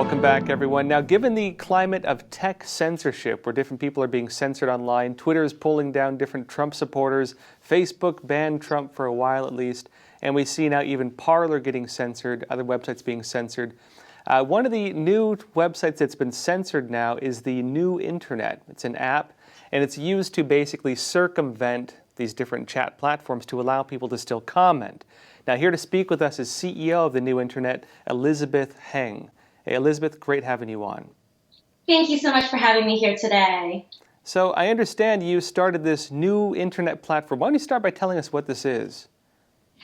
Welcome back, everyone. Now, given the climate of tech censorship, where different people are being censored online, Twitter is pulling down different Trump supporters, Facebook banned Trump for a while at least, and we see now even Parler getting censored, other websites being censored. One of the new websites that's been censored now is the New Internet. It's an app, and it's used to basically circumvent these different chat platforms to allow people to still comment. Now, here to speak with us is CEO of the New Internet, Elizabeth Heng. Hey, Elizabeth, great having you on. Thank you so much for having me here today. So I understand you started this new internet platform. Why don't you start by telling us what this is?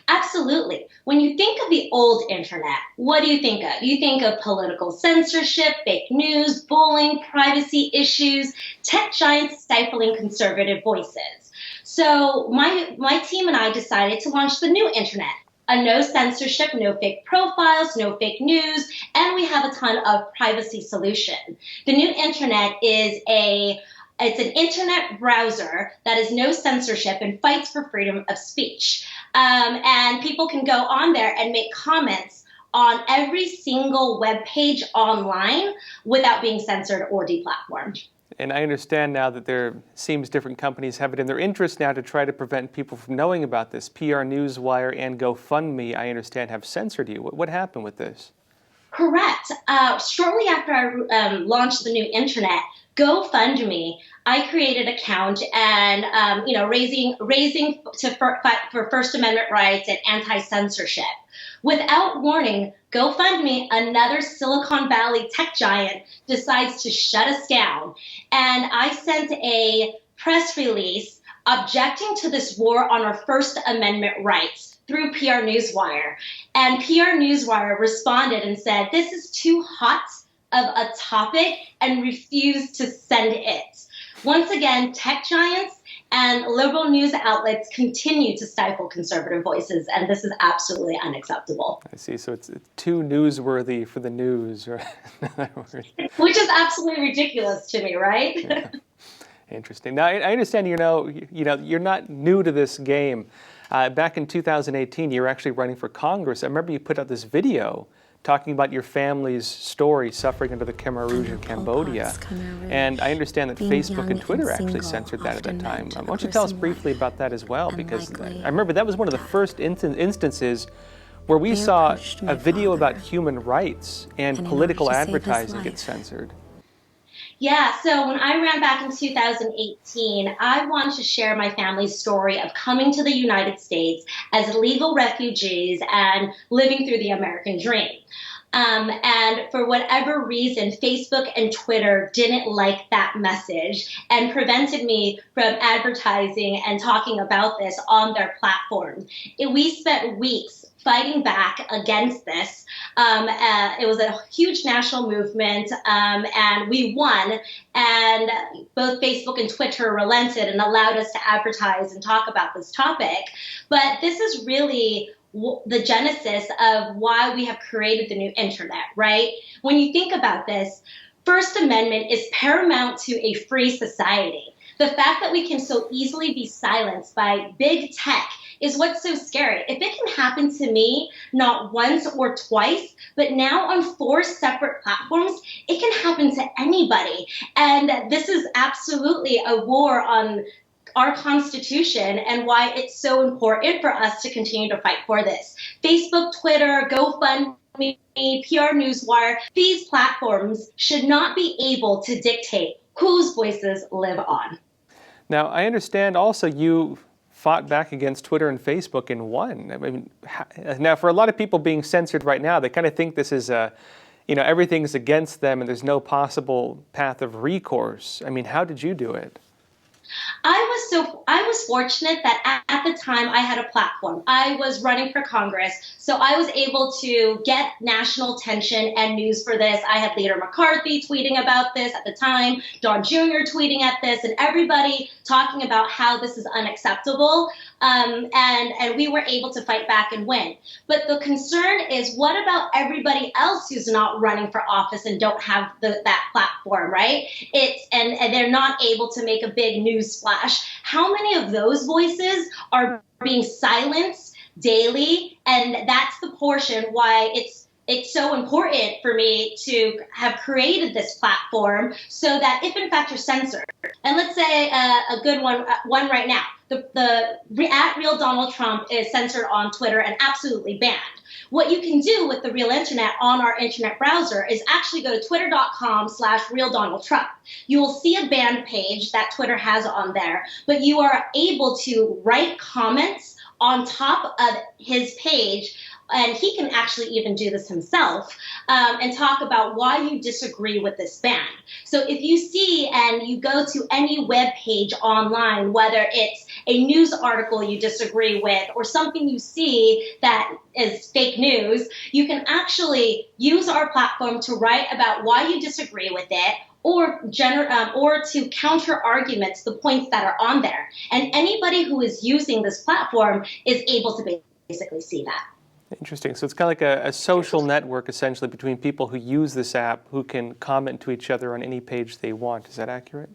Absolutely. When you think of the old internet, what do you think of? You think of political censorship, fake news, bullying, privacy issues, tech giants stifling conservative voices. So my team and I decided to launch the New Internet. A no censorship, no fake profiles, no fake news, and we have a ton of privacy solution. The New Internet is it's an internet browser that is no censorship and fights for freedom of speech. And people can go on there and make comments on every single web page online without being censored or deplatformed. And I understand now that there seems different companies have it in their interest now to try to prevent people from knowing about this. PR Newswire and GoFundMe, I understand, have censored you. What happened with this? Correct. Shortly after I launched the New Internet, GoFundMe, I created an account and raising to fight for First Amendment rights and anti-censorship. Without warning, GoFundMe, another Silicon Valley tech giant, decides to shut us down. And I sent a press release objecting to this war on our First Amendment rights through PR Newswire. And PR Newswire responded and said, this is too hot of a topic, and refused to send it. Once again, tech giants and liberal news outlets continue to stifle conservative voices, and this is absolutely unacceptable. I see. So it's too newsworthy for the news, right? Which is absolutely ridiculous to me, right? Yeah. Interesting. Now, I understand you're not new to this game. Back in 2018, you were actually running for Congress. I remember you put out this video talking about your family's story suffering under the Khmer Rouge in Cambodia. And I understand that Facebook and Twitter actually censored that at that time. Why don't you tell us briefly about that as well? Because I remember that was one of the first instances where we saw a video about human rights and political advertising get censored. Yeah, so when I ran back in 2018, I wanted to share my family's story of coming to the United States as legal refugees and living through the American dream. And for whatever reason, Facebook and Twitter didn't like that message and prevented me from advertising and talking about this on their platform. We spent weeks fighting back against this. It was a huge national movement, and we won. And both Facebook and Twitter relented and allowed us to advertise and talk about this topic. But this is really the genesis of why we have created the New Internet, right? When you think about this, First Amendment is paramount to a free society. The fact that we can so easily be silenced by big tech is what's so scary. If it can happen to me, not once or twice, but now on 4 separate platforms, it can happen to anybody. And this is absolutely a war on our Constitution and why it's so important for us to continue to fight for this. Facebook, Twitter, GoFundMe, PR Newswire, these platforms should not be able to dictate whose voices live on. Now, I understand also you fought back against Twitter and Facebook and won. I mean, now for a lot of people being censored right now, they kind of think this is everything's against them and there's no possible path of recourse. I mean, how did you do it? I was fortunate that at the time I had a platform. I was running for Congress, so I was able to get national attention and news for this. I had Leader McCarthy tweeting about this at the time, Don Jr. tweeting at this, and everybody talking about how this is unacceptable. And we were able to fight back and win. But the concern is, what about everybody else who's not running for office and don't have that platform, right? And they're not able to make a big news splash. How many of those voices are being silenced daily? And that's the portion why it's it's so important for me to have created this platform so that if in fact you're censored, and let's say a good one right now, the at Real Donald Trump is censored on Twitter and absolutely banned. What you can do with the Real Internet on our internet browser is actually go to twitter.com/RealDonaldTrump. You will see a banned page that Twitter has on there, but you are able to write comments on top of his page, and he can actually even do this himself, and talk about why you disagree with this ban. So if you see and you go to any web page online, whether it's a news article you disagree with or something you see that is fake news, you can actually use our platform to write about why you disagree with it, or to counter arguments the points that are on there. And anybody who is using this platform is able to basically see that. Interesting. So it's kind of like a social network, essentially, between people who use this app who can comment to each other on any page they want. Is that accurate?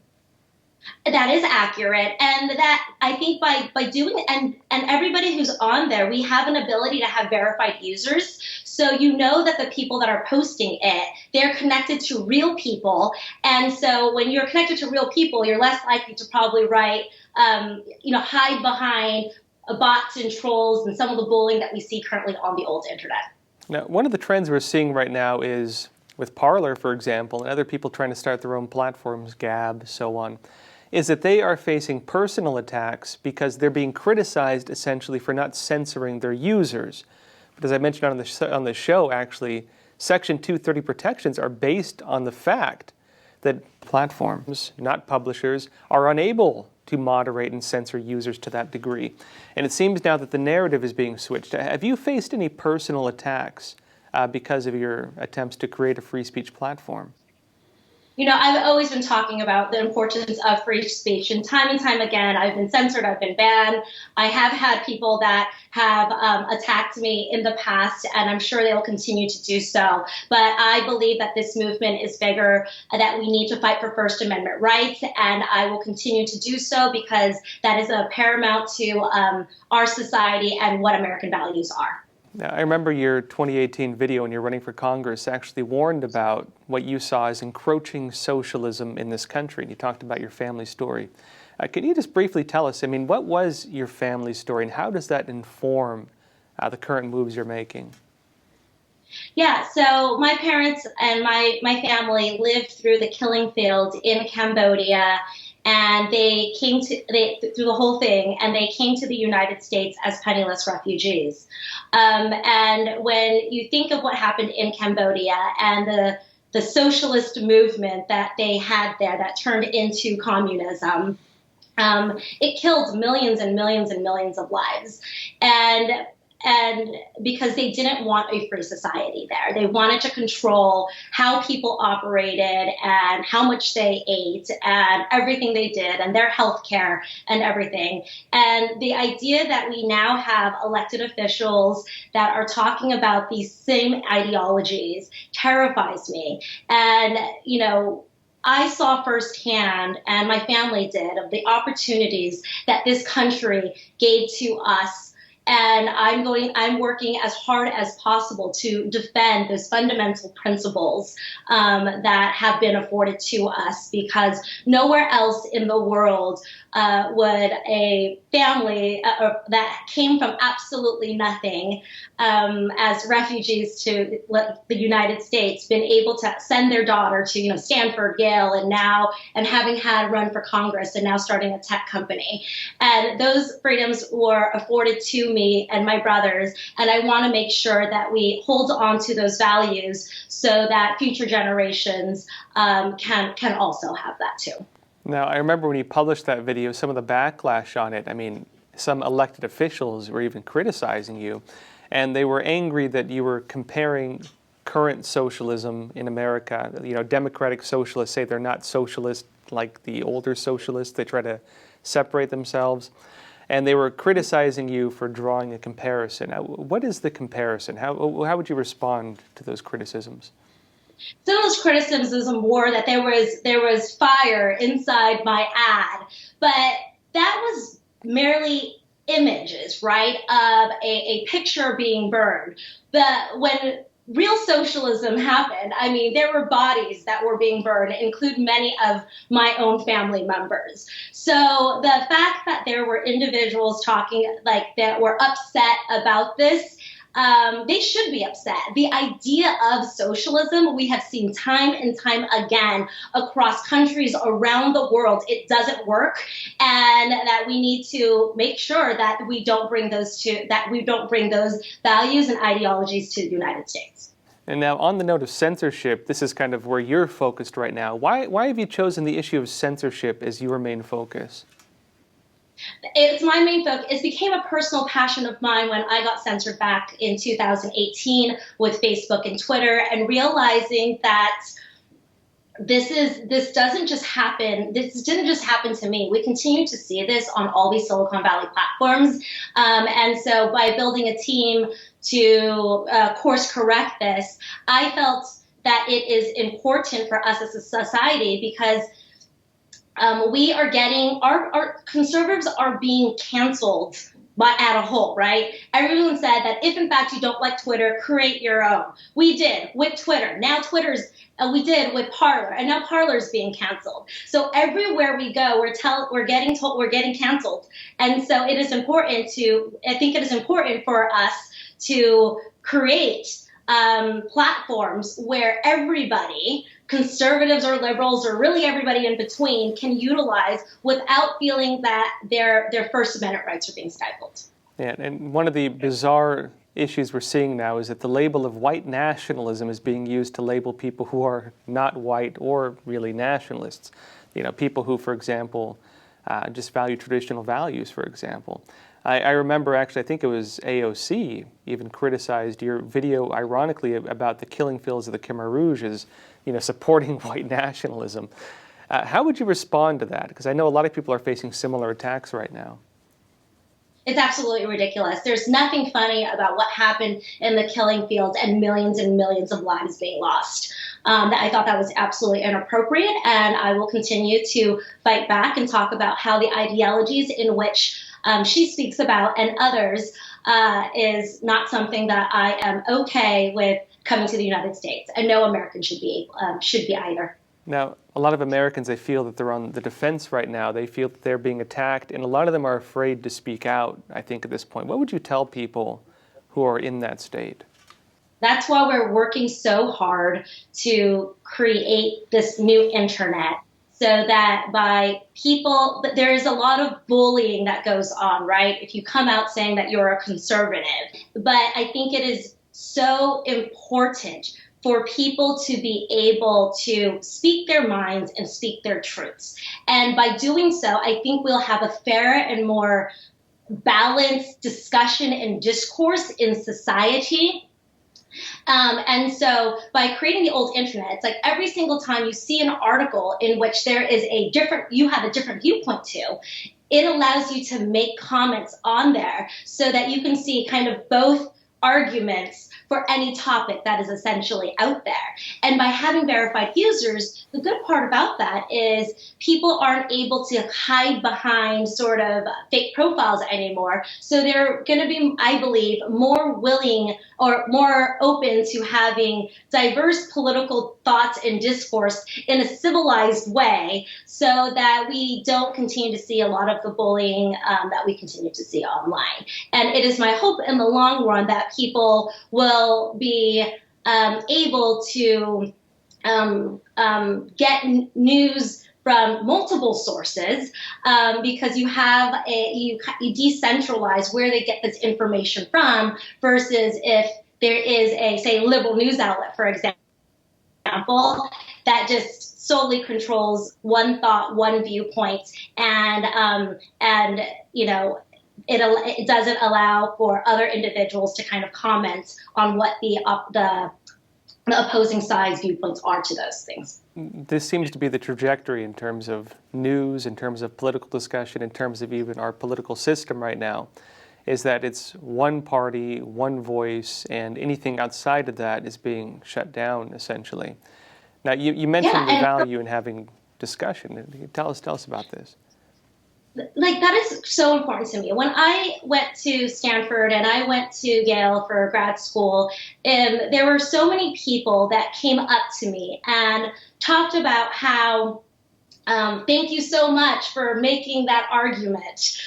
That is accurate. And that I think by doing it, and everybody who's on there, we have an ability to have verified users. So you know that the people that are posting it, they're connected to real people. And so when you're connected to real people, you're less likely to probably hide behind bots and trolls and some of the bullying that we see currently on the old internet. Now, one of the trends we're seeing right now is with Parler, for example, and other people trying to start their own platforms, Gab, so on, is that they are facing personal attacks because they're being criticized essentially for not censoring their users. But as I mentioned on the show, actually, Section 230 protections are based on the fact that platforms, not publishers, are unable to moderate and censor users to that degree. And it seems now that the narrative is being switched. Have you faced any personal attacks because of your attempts to create a free speech platform? You know, I've always been talking about the importance of free speech, and time again, I've been censored, I've been banned. I have had people that have attacked me in the past, and I'm sure they will continue to do so. But I believe that this movement is bigger, that we need to fight for First Amendment rights, and I will continue to do so because that is paramount to our society and what American values are. Now, I remember your 2018 video when you're running for Congress actually warned about what you saw as encroaching socialism in this country, and you talked about your family story. Can you just briefly tell us, what was your family story, and how does that inform the current moves you're making? Yeah, so my parents and my family lived through the killing field in Cambodia, and they came through the whole thing, and they came to the United States as penniless refugees. And when you think of what happened in Cambodia and the socialist movement that they had there that turned into communism, it killed millions and millions and millions of lives. And because they didn't want a free society there. They wanted to control how people operated and how much they ate and everything they did and their health care and everything. And the idea that we now have elected officials that are talking about these same ideologies terrifies me. And, I saw firsthand, and my family did, of the opportunities that this country gave to us. And I'm working as hard as possible to defend those fundamental principles that have been afforded to us, because nowhere else in the world would a family that came from absolutely nothing as refugees to the United States been able to send their daughter to Stanford, Yale, and having had run for Congress and now starting a tech company. And those freedoms were afforded to me and my brothers, and I want to make sure that we hold on to those values so that future generations can also have that too. Now, I remember when you published that video, some of the backlash on it. Some elected officials were even criticizing you, and they were angry that you were comparing current socialism in America. Democratic socialists say they're not socialist like the older socialists. They try to separate themselves. And they were criticizing you for drawing a comparison. Now, what is the comparison? How would you respond to those criticisms? Some of those criticisms were that there was fire inside my ad, but that was merely images, right, of a picture being burned. But when real socialism happened. I mean, there were bodies that were being burned, include many of my own family members. So the fact that there were individuals talking like that were upset about this, they should be upset. The idea of socialism, we have seen time and time again across countries around the world, it doesn't work, and that we need to make sure that we don't bring those values and ideologies to the United States. And now, on the note of censorship, this is kind of where you're focused right now. Why have you chosen the issue of censorship as your main focus? It's my main focus. It became a personal passion of mine when I got censored back in 2018 with Facebook and Twitter, and realizing that this doesn't just happen. This didn't just happen to me. We continue to see this on all these Silicon Valley platforms. And so by building a team to course correct this, I felt that it is important for us as a society, because we are getting, our conservatives are being canceled at a whole, right? Everyone said that if in fact you don't like Twitter, create your own. We did with Twitter. Now we did with Parler, and now Parler's being canceled. So everywhere we go, we're getting canceled. And so it is important I think it is important for us to create platforms where everybody, conservatives or liberals or really everybody in between, can utilize without feeling that their First Amendment rights are being stifled. Yeah, and one of the bizarre issues we're seeing now is that the label of white nationalism is being used to label people who are not white or really nationalists. You know, people who, for example, just value traditional values, for example. I remember, actually, I think it was AOC even criticized your video, ironically, about the killing fields of the Khmer Rouge as, supporting white nationalism. How would you respond to that? Because I know a lot of people are facing similar attacks right now. It's absolutely ridiculous. There's nothing funny about what happened in the killing fields and millions of lives being lost. I thought that was absolutely inappropriate, and I will continue to fight back and talk about how the ideologies in which she speaks about and others is not something that I am okay with coming to the United States, and no American should be either. Now, a lot of Americans, they feel that they're on the defense right now. They feel that they're being attacked, and a lot of them are afraid to speak out, I think, at this point. What would you tell people who are in that state? That's why we're working so hard to create this new internet, so that there is a lot of bullying that goes on, right? If you come out saying that you're a conservative. But I think it is so important for people to be able to speak their minds and speak their truths. And by doing so, I think we'll have a fairer and more balanced discussion and discourse in society. And so by creating the old internet, it's like every single time you see an article in which you have a different viewpoint to, it allows you to make comments on there so that you can see kind of both arguments for any topic that is essentially out there. And by having verified users, the good part about that is people aren't able to hide behind sort of fake profiles anymore. So they're going to be, I believe, more willing or more open to having diverse political thoughts and discourse in a civilized way, so that we don't continue to see a lot of the bullying that we continue to see online. And it is my hope in the long run that people will be able to get news from multiple sources, because you decentralize where they get this information from, versus if there is a, say, liberal news outlet, for example, that just solely controls one thought, one viewpoint, and it doesn't allow for other individuals to kind of comment on what the opposing side's viewpoints are to those things. This seems to be the trajectory in terms of news, in terms of political discussion, in terms of even our political system right now, is that it's one party, one voice, and anything outside of that is being shut down, essentially. Now, you mentioned the value in having discussion. Tell us about this. like, that is so important to me. When I went to Stanford and I went to Yale for grad school, there were so many people that came up to me and talked about how thank you so much for making that argument.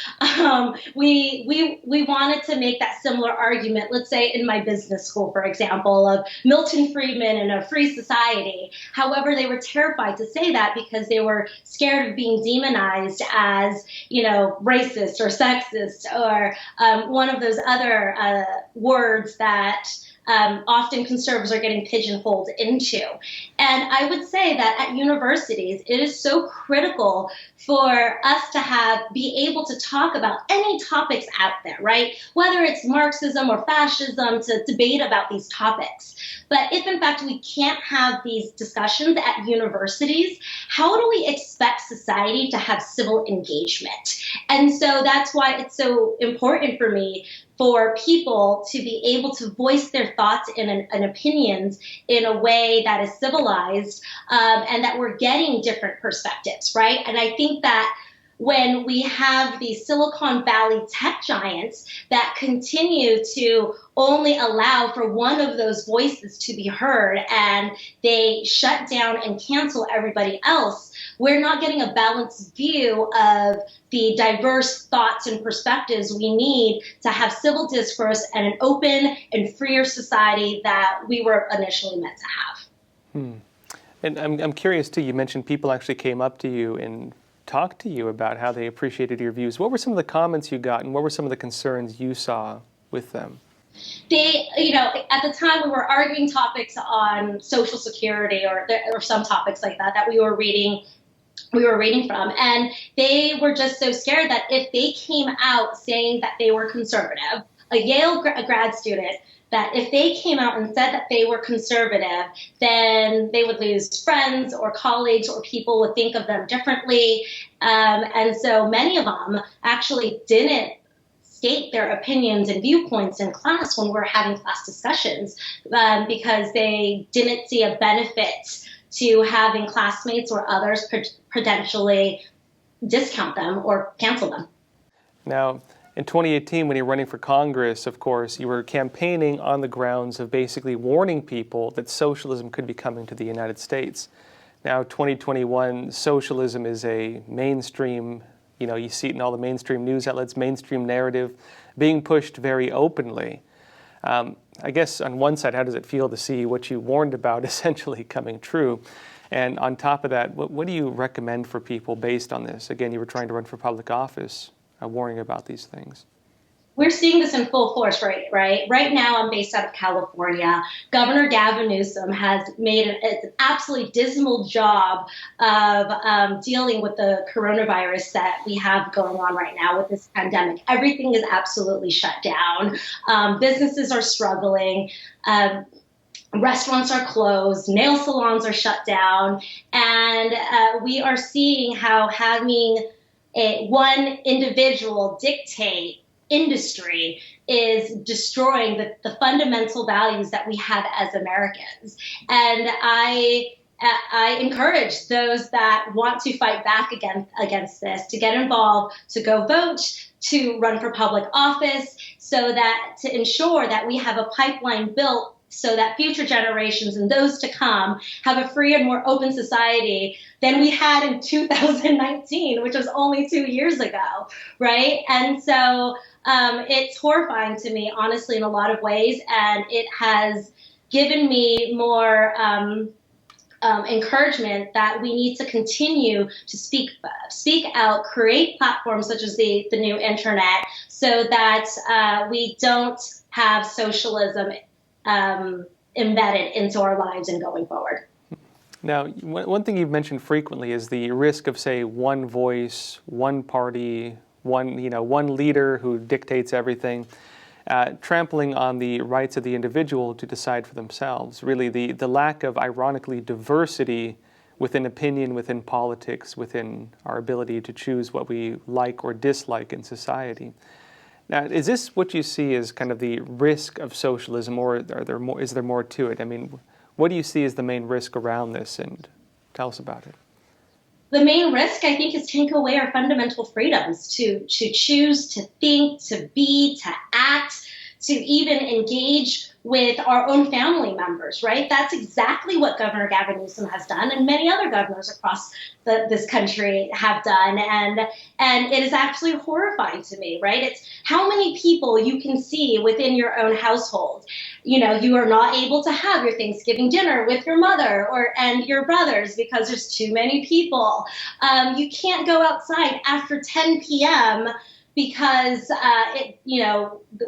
We wanted to make that similar argument, let's say in my business school, for example, of Milton Friedman and a free society. However, they were terrified to say that because they were scared of being demonized as, racist or sexist or one of those other words that often conservatives are getting pigeonholed into. And I would say that at universities, it is so critical for us to be able to talk about any topics out there, right? Whether it's Marxism or fascism, to debate about these topics. But if in fact we can't have these discussions at universities, how do we expect society to have civil engagement? And so that's why it's so important for me for people to be able to voice their thoughts and opinions in a way that is civilized, and that we're getting different perspectives, right? And I think that when we have these Silicon Valley tech giants that continue to only allow for one of those voices to be heard and they shut down and cancel everybody else, we're not getting a balanced view of the diverse thoughts and perspectives we need to have civil discourse and an open and freer society that we were initially meant to have. And I'm curious too, you mentioned people actually came up to you and talked to you about how they appreciated your views. What were some of the comments you got and what were some of the concerns you saw with them? They, at the time we were arguing topics on Social Security or some topics like that we were reading from, and they were just so scared that if they came out saying that they were conservative, a Yale grad student, that if they came out and said that they were conservative, then they would lose friends or colleagues, or people would think of them differently. And so many of them actually didn't state their opinions and viewpoints in class when we were having class discussions, because they didn't see a benefit to having classmates or others potentially discount them or cancel them. Now, in 2018, when you're running for Congress, of course, you were campaigning on the grounds of basically warning people that socialism could be coming to the United States. Now, 2021, socialism is a mainstream, you see it in all the mainstream news outlets, mainstream narrative being pushed very openly. I guess on one side, how does it feel to see what you warned about essentially coming true? And on top of that, what do you recommend for people based on this? Again, you were trying to run for public office, warning about these things. We're seeing this in full force, right? Right now, I'm based out of California. Governor Gavin Newsom has made an absolutely dismal job of dealing with the coronavirus that we have going on right now with this pandemic. Everything is absolutely shut down. Businesses are struggling. Restaurants are closed, nail salons are shut down, and we are seeing how having one individual dictate industry is destroying the fundamental values that we have as Americans. And I encourage those that want to fight back against this to get involved, to go vote, to run for public office, so that to ensure that we have a pipeline built so that future generations and those to come have a free and more open society than we had in 2019, which was only 2 years ago, right? And so it's horrifying to me, honestly, in a lot of ways, and it has given me more encouragement that we need to continue to speak out, create platforms such as the new internet, so that we don't have socialism embedded into our lives and going forward. Now, one thing you've mentioned frequently is the risk of, say, one voice, one party, one leader who dictates everything, trampling on the rights of the individual to decide for themselves. Really, the lack of, ironically, diversity within opinion, within politics, within our ability to choose what we like or dislike in society. Now, is this what you see as kind of the risk of socialism, or is there more to it? I mean, what do you see as the main risk around this, and tell us about it? the main risk, I think, is take away our fundamental freedoms to choose, to think, to be, to act, to even engage with our own family members, right? That's exactly what Governor Gavin Newsom has done, and many other governors across this country have done. And it is absolutely horrifying to me, right? It's how many people you can see within your own household. You know, you are not able to have your Thanksgiving dinner with your mother and your brothers because there's too many people. You can't go outside after 10 p.m. because,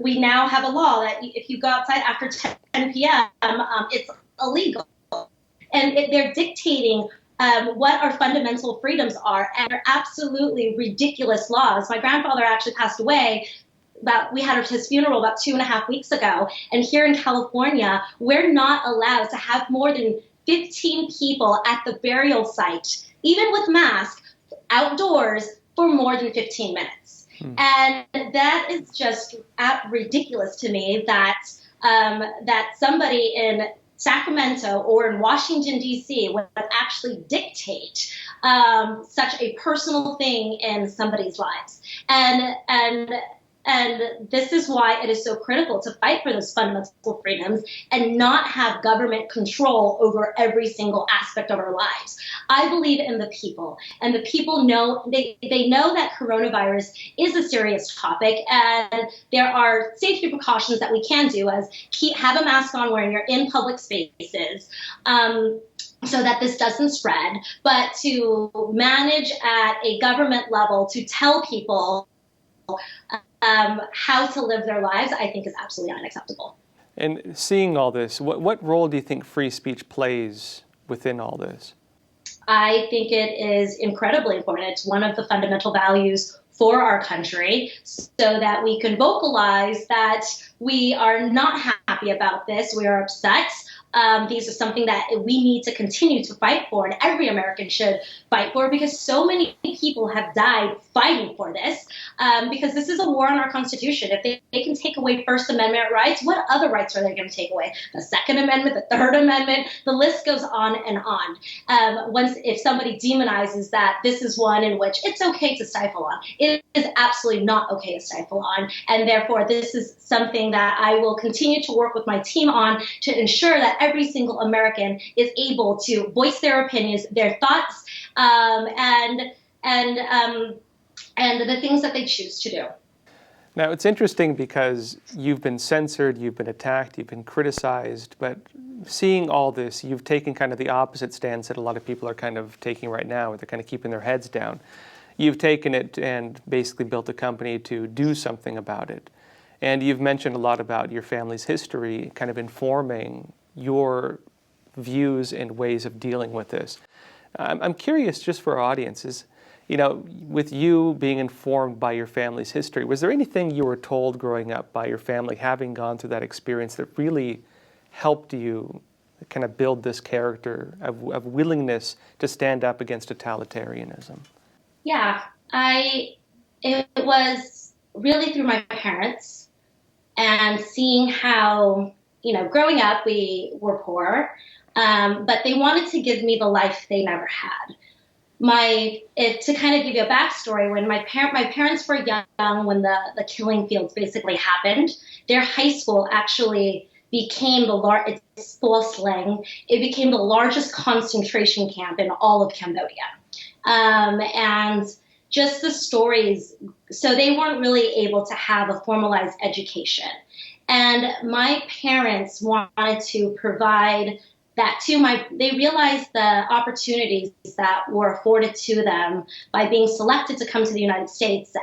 we now have a law that if you go outside after 10 p.m., it's illegal. And they're dictating what our fundamental freedoms are, and they're absolutely ridiculous laws. My grandfather actually passed away. We had his funeral about 2.5 weeks ago. And here in California, we're not allowed to have more than 15 people at the burial site, even with masks, outdoors for more than 15 minutes. And that is just ridiculous to me that somebody in Sacramento or in Washington, D.C. would actually dictate such a personal thing in somebody's lives. And this is why it is so critical to fight for those fundamental freedoms and not have government control over every single aspect of our lives. I believe in the people, and the people know, they know that coronavirus is a serious topic, and there are safety precautions that we can do, as have a mask on when you're in public spaces, so that this doesn't spread, but to manage at a government level to tell people how to live their lives, I think is absolutely unacceptable. And seeing all this, what role do you think free speech plays within all this? I think it is incredibly important. It's one of the fundamental values for our country, so that we can vocalize that we are not happy about this, we are upset. These are something that we need to continue to fight for, and every American should fight for, because so many people have died fighting for this, because this is a war on our Constitution. If they can take away First Amendment rights, what other rights are they going to take away? The Second Amendment, the Third Amendment, the list goes on and on. If somebody demonizes that this is one in which it's okay to stifle on, it is absolutely not okay to stifle on, and therefore this is something that I will continue to work with my team on to ensure that every single American is able to voice their opinions, their thoughts, and the things that they choose to do. Now, it's interesting because you've been censored, you've been attacked, you've been criticized, but seeing all this, you've taken kind of the opposite stance that a lot of people are kind of taking right now, where they're kind of keeping their heads down. You've taken it and basically built a company to do something about it. And you've mentioned a lot about your family's history, kind of informing your views and ways of dealing with this. I'm curious, just for our audiences, with you being informed by your family's history, was there anything you were told growing up by your family, having gone through that experience, that really helped you kind of build this character of willingness to stand up against totalitarianism? Yeah, it was really through my parents, and seeing how, growing up, we were poor, but they wanted to give me the life they never had. To kind of give you a backstory, when my parents were young, when the killing fields basically happened, their high school actually became it's full slang, it became the largest concentration camp in all of Cambodia. And just the stories, so they weren't really able to have a formalized education. And my parents wanted to provide that they realized the opportunities that were afforded to them by being selected to come to the United States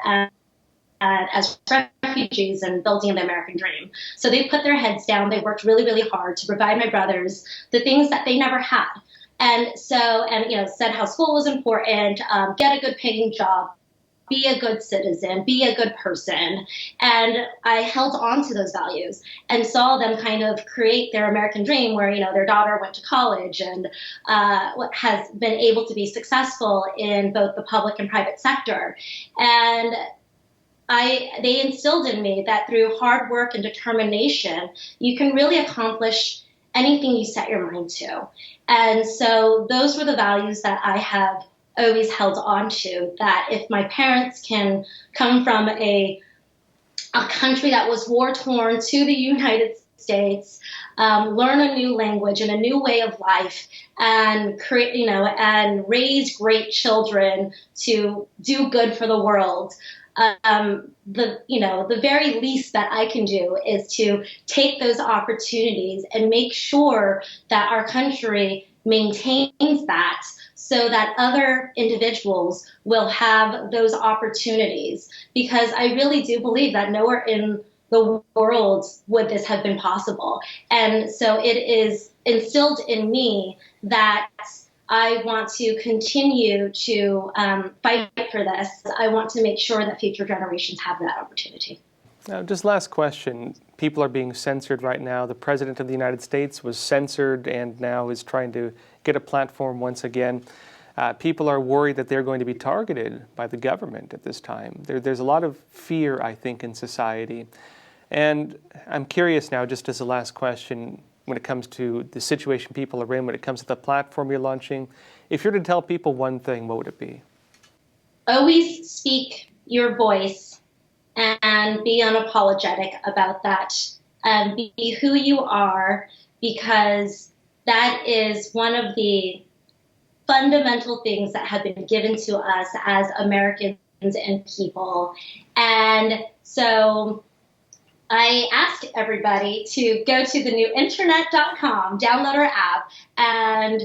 as refugees and building the American dream. So they put their heads down, they worked really, really hard to provide my brothers the things that they never had. And said how school was important, get a good paying job, be a good citizen, be a good person. And I held on to those values and saw them kind of create their American dream, where, their daughter went to college and has been able to be successful in both the public and private sector. And they instilled in me that through hard work and determination, you can really accomplish anything you set your mind to. And so those were the values that I have always held on to, that if my parents can come from a country that was war-torn to the United States, learn a new language and a new way of life, and create, and raise great children to do good for the world. The very least that I can do is to take those opportunities and make sure that our country maintains that, so that other individuals will have those opportunities. Because I really do believe that nowhere in the world would this have been possible. And so it is instilled in me that I want to continue to fight for this. I want to make sure that future generations have that opportunity. Now, just last question. People are being censored right now. The President of the United States was censored and now is trying to get a platform once again. People are worried that they're going to be targeted by the government at this time. There's a lot of fear, I think, in society. And I'm curious now, just as a last question, when it comes to the situation people are in, when it comes to the platform you're launching, if you're to tell people one thing, what would it be? Always speak your voice and be unapologetic about that. Be who you are, because that is one of the fundamental things that have been given to us as Americans and people. And so I ask everybody to go to thenewinternet.com, download our app, and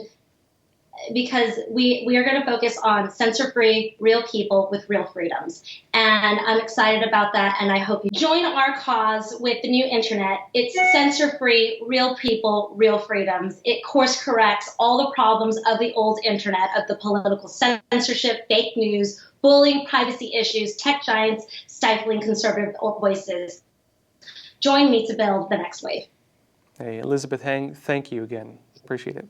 because we are going to focus on censor-free, real people with real freedoms. And I'm excited about that, and I hope you join our cause with the new internet. It's censor-free, real people, real freedoms. It course corrects all the problems of the old internet, of the political censorship, fake news, bullying, privacy issues, tech giants stifling conservative voices. Join me to build the next wave. Hey, Elizabeth Heng, thank you again. Appreciate it.